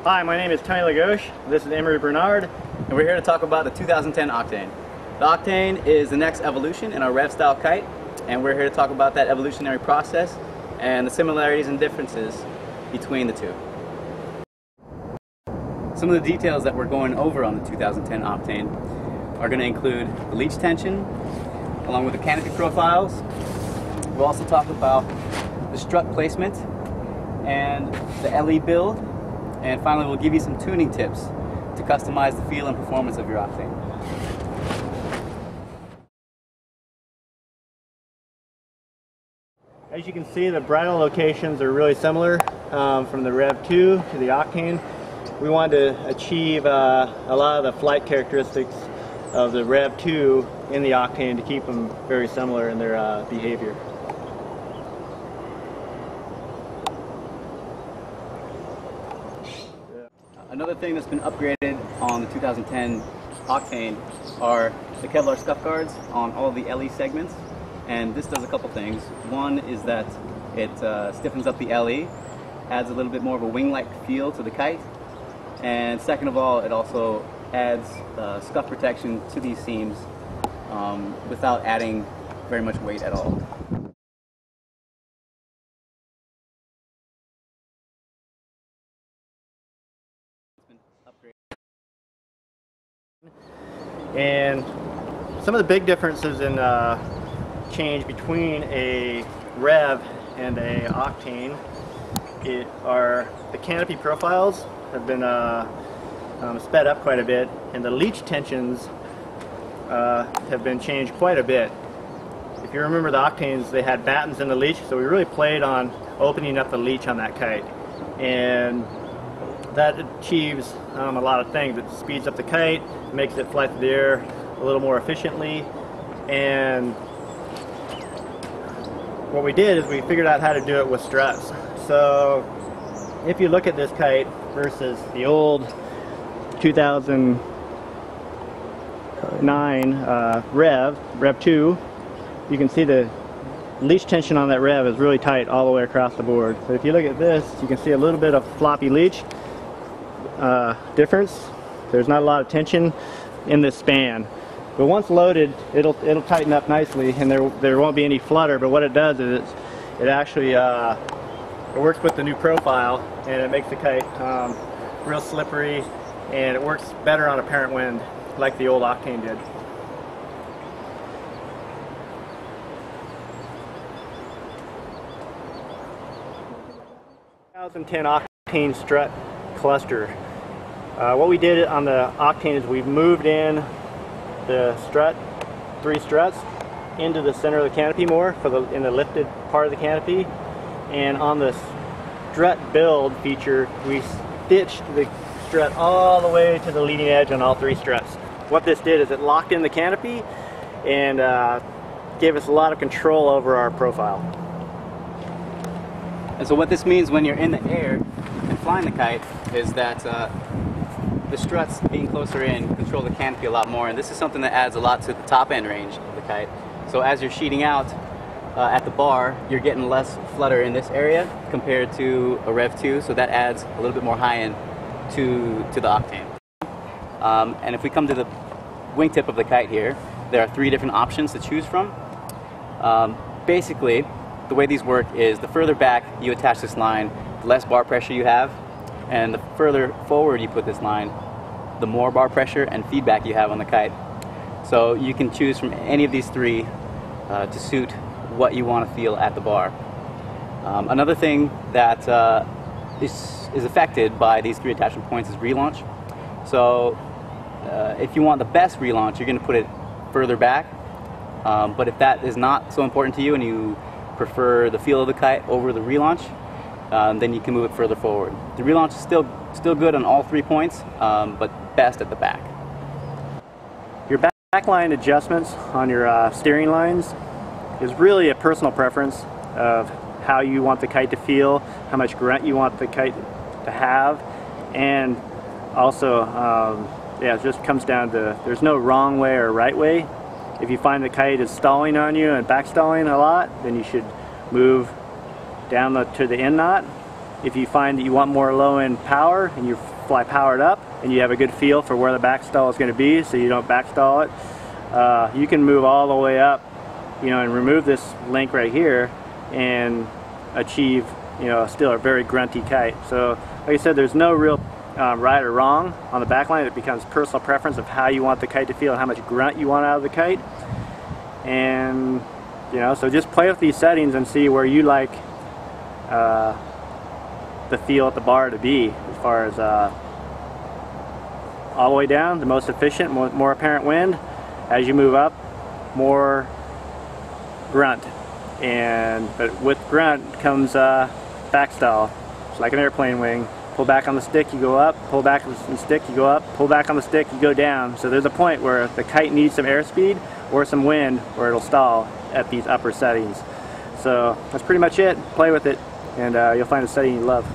Hi, my name is Tony Lagoche. This is Emery Bernard, and we're here to talk about the 2010 Octane. The Octane is the next evolution in our rev style kite, and we're here to talk about that evolutionary process and the similarities and differences between the two. Some of the details that we're going over on the 2010 Octane are going to include the leech tension, along with the canopy profiles. We'll also talk about the strut placement and the LE build. And finally, we'll give you some tuning tips to customize the feel and performance of your Octane. As you can see, the bridle locations are really similar from the Rev 2 to the Octane. We wanted to achieve a lot of the flight characteristics of the Rev 2 in the Octane to keep them very similar in their behavior. Another thing that's been upgraded on the 2010 Octane are the Kevlar scuff guards on all the LE segments, and this does a couple things. One is that it stiffens up the LE, adds a little bit more of a wing-like feel to the kite, and second of all, it also adds scuff protection to these seams without adding very much weight at all. And some of the big differences in change between a Rev and a Octane are the canopy profiles have been sped up quite a bit, and the leech tensions have been changed quite a bit. If you remember the Octanes, they had battens in the leech, so we really played on opening up the leech on that kite, and that achieves a lot of things. It speeds up the kite, makes it fly through the air a little more efficiently, and what we did is we figured out how to do it with struts. So if you look at this kite versus the old 2009 Rev 2, you can see the leech tension on that Rev is really tight all the way across the board. So if you look at this, you can see a little bit of floppy leech difference. There's not a lot of tension in this span, but once loaded, it'll tighten up nicely, and there won't be any flutter. But what it does is it actually it works with the new profile, and it makes the kite real slippery, and it works better on apparent wind like the old Octane did. 2010 Octane strut cluster. What we did on the Octane is we moved in the strut, 3 struts, into the center of the canopy more in the lifted part of the canopy, and on the strut build feature we stitched the strut all the way to the leading edge on all 3 struts. What this did is it locked in the canopy and gave us a lot of control over our profile. And so what this means when you're in the air and flying the kite is that the struts being closer in control the canopy a lot more, and this is something that adds a lot to the top end range of the kite. So as you're sheeting out at the bar, you're getting less flutter in this area compared to a Rev 2, so that adds a little bit more high end to the Octane. And if we come to the wingtip of the kite here, there are 3 different options to choose from. Basically, the way these work is the further back you attach this line, the less bar pressure you have, and the further forward you put this line, the more bar pressure and feedback you have on the kite. So you can choose from any of these 3 to suit what you want to feel at the bar. Another thing that is affected by these 3 attachment points is relaunch. So if you want the best relaunch, you're going to put it further back, but if that is not so important to you and you prefer the feel of the kite over the relaunch, then you can move it further forward. The relaunch is still good on all 3 points, but best at the back. Your backline adjustments on your steering lines is really a personal preference of how you want the kite to feel, how much grunt you want the kite to have, and also yeah, it just comes down to there's no wrong way or right way. If you find the kite is stalling on you and back stalling a lot, then you should move down to the end knot. If you find that you want more low end power and you're fly powered up and you have a good feel for where the backstall is going to be, so you don't backstall it. You can move all the way up, you know, and remove this link right here and achieve, you know, still a very grunty kite. So like I said, there's no real right or wrong on the backline. It becomes personal preference of how you want the kite to feel and how much grunt you want out of the kite. And you know, so just play with these settings and see where you like the feel at the bar to be, as far as all the way down, the most efficient, more apparent wind. As you move up, more grunt. But with grunt comes backstall. It's like an airplane wing. Pull back on the stick, you go up. Pull back on the stick, you go up. Pull back on the stick, you go down. So there's a point where the kite needs some airspeed or some wind, where it'll stall at these upper settings. So that's pretty much it. Play with it, and you'll find a setting you love.